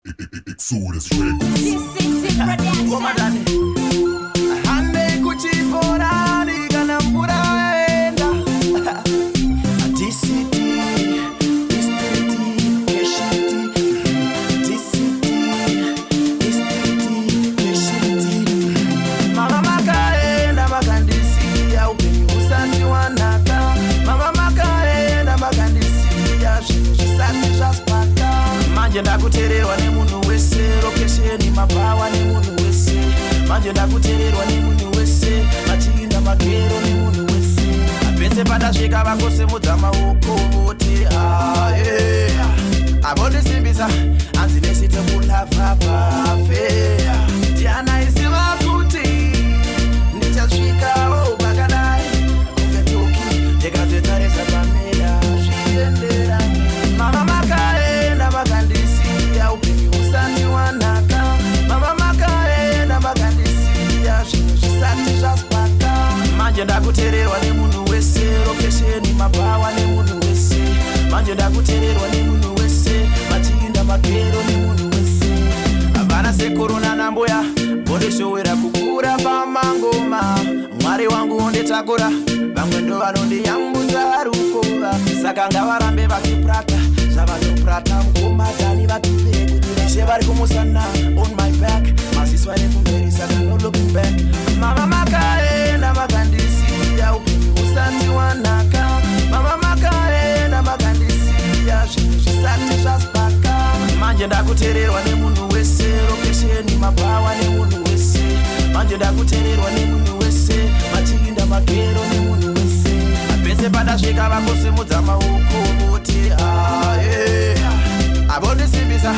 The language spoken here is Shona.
Exodus Records. Komadani hande kuchipora kana mvura yaenda DCT Mama makaenda makandisiya upenyu usati wanaka. Mama makaenda makandisiya zvinhu zvisati zvasipaka. Manje ndakuteererwa nemunhu wese, lokesheni mabhawa nemunhu wese. Manje ndakuteererwa nemunhu wese, machinda magero nemunhu wese. Pese pandasvika vakosemudza maoko voti avondisimbisa hanzi nesite kulava pafeya. Ndiana isiva kuti ndichasvikawo pakadai kungetoki ndikazvetarisa pamera zviendera. Mama makaenda makandisiya upenyu usati wanaka. Mama makaenda makandisiya zvinhu zvisati zvasipaka. Manje ndakuteererwa nemunhu wese, lokesheni mabhawa nemunhu wese. Manje ndakuteererwa nemunhu wese, machinda magero nemunhu wese. Havana sekorona nambuya vondishowera kukura pamangoma. Mwari wangu wonditakura, vamwe ndo vanondiyambudza rukova. Saka ngavarambe vachiprata zvavanoprata mukomadhani vatipire kuti veshe vari kumusana on my back. Maziso ari kumberi saka no looking back. Mama makaenda makandisiya upenyu usati wanaka. Mama makaenda makandisiya zvinhu zvisati zvasipaka. Manje ndakuteererwa nemunhu wese, lokesheni mabhawa nemunhu wese. Manje ndakuteererwa nemunhu wese, machinda magero nemunhu wese. Pese pandasvika vakosemudza maoko voti avondisimbisa